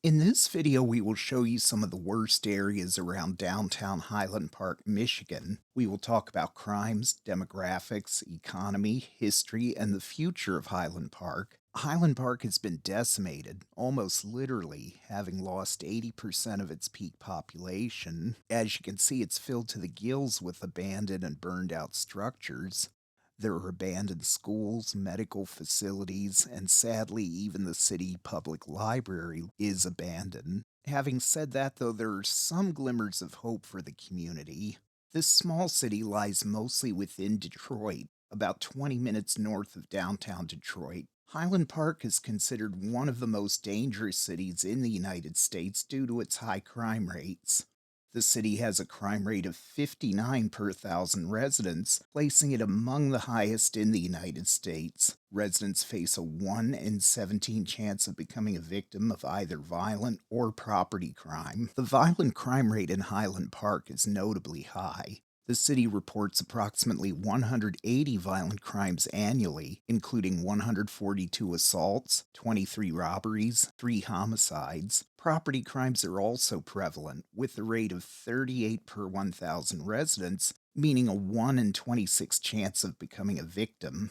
In this video, we will show you some of the worst areas around downtown Highland Park, Michigan. We will talk about crimes, demographics, economy, history, and the future of Highland Park. Highland Park has been decimated, almost literally, having lost 80% of its peak population. As you can see, it's filled to the gills with abandoned and burned out structures. There are abandoned schools, medical facilities, and sadly, even the city public library is abandoned. Having said that, though, there are some glimmers of hope for the community. This small city lies mostly within Detroit, about 20 minutes north of downtown Detroit. Highland Park is considered one of the most dangerous cities in the United States due to its high crime rates. The city has a crime rate of 59 per thousand residents, placing it among the highest in the United States. Residents face a 1 in 17 chance of becoming a victim of either violent or property crime. The violent crime rate in Highland Park is notably high. The city reports approximately 180 violent crimes annually, including 142 assaults, 23 robberies, 3 homicides. Property crimes are also prevalent, with a rate of 38 per 1,000 residents, meaning a 1 in 26 chance of becoming a victim.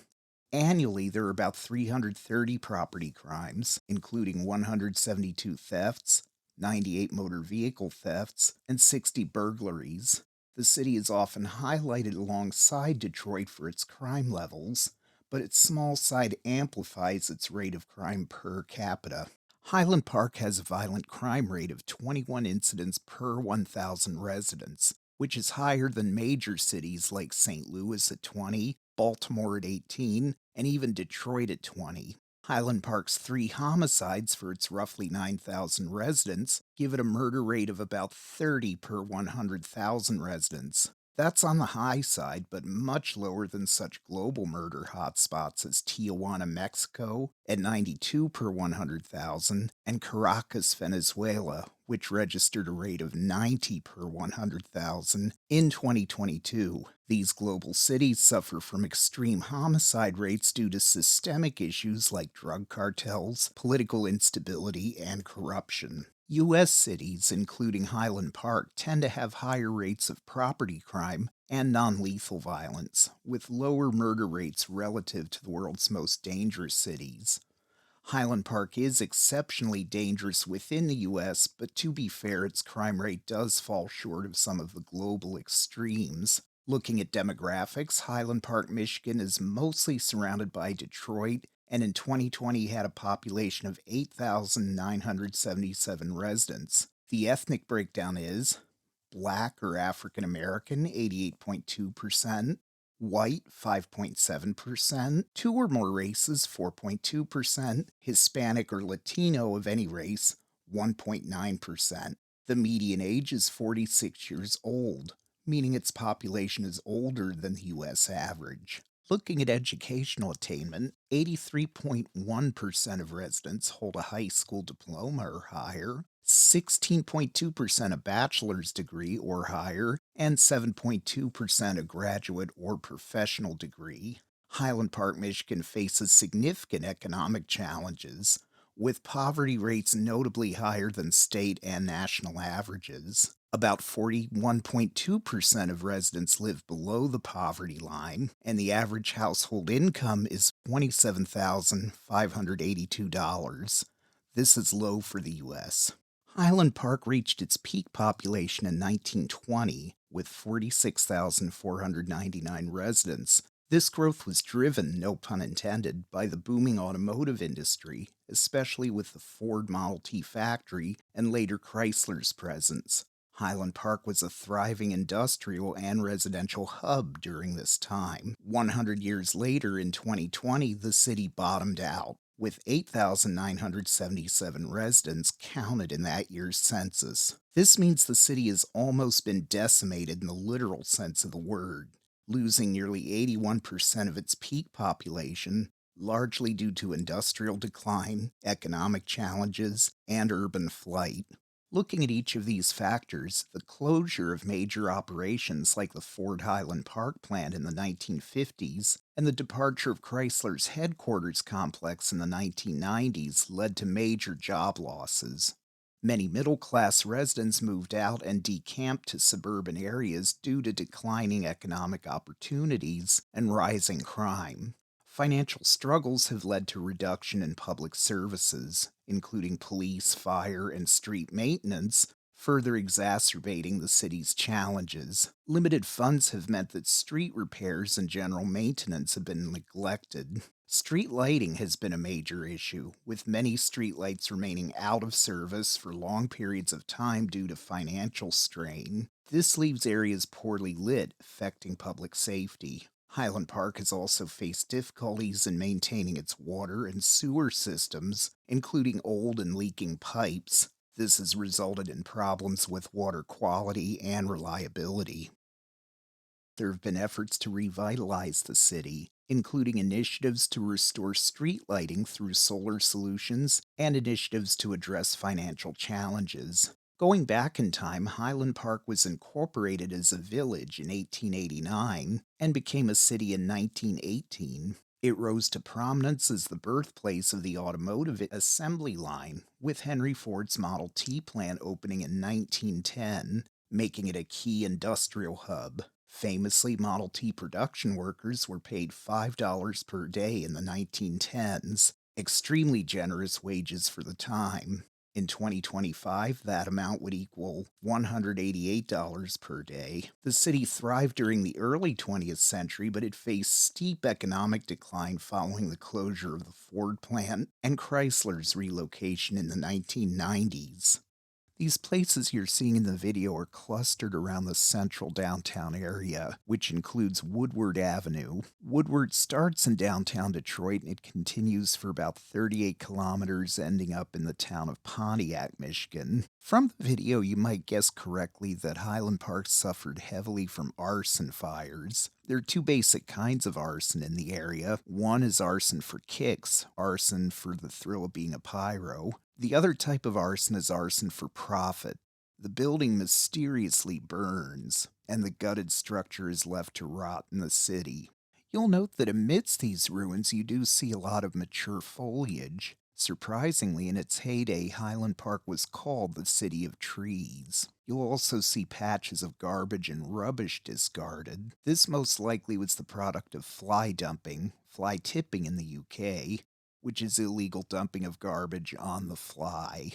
Annually, there are about 330 property crimes, including 172 thefts, 98 motor vehicle thefts, and 60 burglaries. The city is often highlighted alongside Detroit for its crime levels, but its small size amplifies its rate of crime per capita. Highland Park has a violent crime rate of 21 incidents per 1,000 residents, which is higher than major cities like St. Louis at 20, Baltimore at 18, and even Detroit at 20. Highland Park's 3 homicides for its roughly 9,000 residents give it a murder rate of about 30 per 100,000 residents. That's on the high side, but much lower than such global murder hotspots as Tijuana, Mexico, at 92 per 100,000, and Caracas, Venezuela, which registered a rate of 90 per 100,000 in 2022. These global cities suffer from extreme homicide rates due to systemic issues like drug cartels, political instability, and corruption. U.S. cities, including Highland Park, tend to have higher rates of property crime and non-lethal violence, with lower murder rates relative to the world's most dangerous cities. Highland Park is exceptionally dangerous within the U.S., but to be fair, its crime rate does fall short of some of the global extremes. Looking at demographics, Highland Park, Michigan is mostly surrounded by Detroit, and in 2020 had a population of 8,977 residents. The ethnic breakdown is Black or African American, 88.2%, white, 5.7%, 2 or more races, 4.2%, Hispanic or Latino of any race, 1.9%. The median age is 46 years old, meaning its population is older than the U.S. average. Looking at educational attainment, 83.1% of residents hold a high school diploma or higher, 16.2% a bachelor's degree or higher, and 7.2% a graduate or professional degree. Highland Park, Michigan faces significant economic challenges, with poverty rates notably higher than state and national averages. About 41.2% of residents live below the poverty line, and the average household income is $27,582. This is low for the U.S. Highland Park reached its peak population in 1920 with 46,499 residents. This growth was driven, no pun intended, by the booming automotive industry, especially with the Ford Model T factory and later Chrysler's presence. Highland Park was a thriving industrial and residential hub during this time. 100 years later, in 2020, the city bottomed out, with 8,977 residents counted in that year's census. This means the city has almost been decimated in the literal sense of the word, losing nearly 81% of its peak population, largely due to industrial decline, economic challenges, and urban flight. Looking at each of these factors, the closure of major operations like the Ford Highland Park plant in the 1950s and the departure of Chrysler's headquarters complex in the 1990s led to major job losses. Many middle class residents moved out and decamped to suburban areas due to declining economic opportunities and rising crime. Financial struggles have led to reduction in public services, including police, fire, and street maintenance, further exacerbating the city's challenges. Limited funds have meant that street repairs and general maintenance have been neglected. Street lighting has been a major issue, with many streetlights remaining out of service for long periods of time due to financial strain. This leaves areas poorly lit, affecting public safety. Highland Park has also faced difficulties in maintaining its water and sewer systems, including old and leaking pipes. This has resulted in problems with water quality and reliability. There have been efforts to revitalize the city, including initiatives to restore street lighting through solar solutions and initiatives to address financial challenges. Going back in time, Highland Park was incorporated as a village in 1889 and became a city in 1918. It rose to prominence as the birthplace of the automotive assembly line, with Henry Ford's Model T plant opening in 1910, making it a key industrial hub. Famously, Model T production workers were paid $5 per day in the 1910s, extremely generous wages for the time. In 2025, that amount would equal $188 per day. The city thrived during the early 20th century, but it faced steep economic decline following the closure of the Ford plant and Chrysler's relocation in the 1990s. These places you're seeing in the video are clustered around the central downtown area, which includes Woodward Avenue. Woodward starts in downtown Detroit and it continues for about 38 kilometers, ending up in the town of Pontiac, Michigan. From the video, you might guess correctly that Highland Park suffered heavily from arson fires. There are two basic kinds of arson in the area. One is arson for kicks, arson for the thrill of being a pyro. The other type of arson is arson for profit. The building mysteriously burns, and the gutted structure is left to rot in the city. You'll note that amidst these ruins you do see a lot of mature foliage. Surprisingly, in its heyday, Highland Park was called the City of Trees. You'll also see patches of garbage and rubbish discarded. This most likely was the product of fly dumping, fly tipping in the UK, which is illegal dumping of garbage on the fly.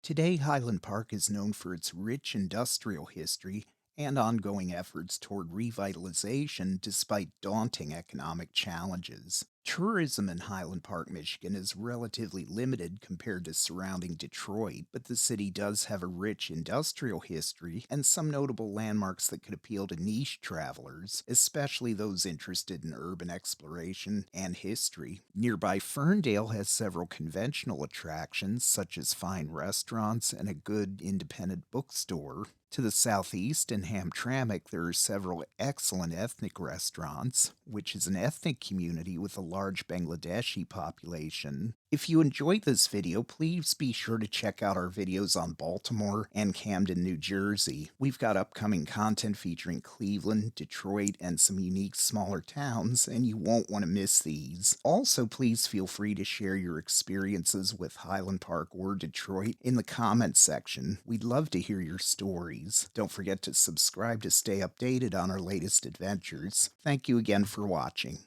Today, Highland Park is known for its rich industrial history and ongoing efforts toward revitalization despite daunting economic challenges. Tourism in Highland Park, Michigan is relatively limited compared to surrounding Detroit, but the city does have a rich industrial history and some notable landmarks that could appeal to niche travelers, especially those interested in urban exploration and history. Nearby Ferndale has several conventional attractions, such as fine restaurants and a good independent bookstore. To the southeast in Hamtramck, there are several excellent ethnic restaurants, which is an ethnic community with a large Bangladeshi population. If you enjoyed this video, please be sure to check out our videos on Baltimore and Camden, New Jersey. We've got upcoming content featuring Cleveland, Detroit, and some unique smaller towns, and you won't want to miss these. Also, please feel free to share your experiences with Highland Park or Detroit in the comments section. We'd love to hear your stories. Don't forget to subscribe to stay updated on our latest adventures. Thank you again for watching.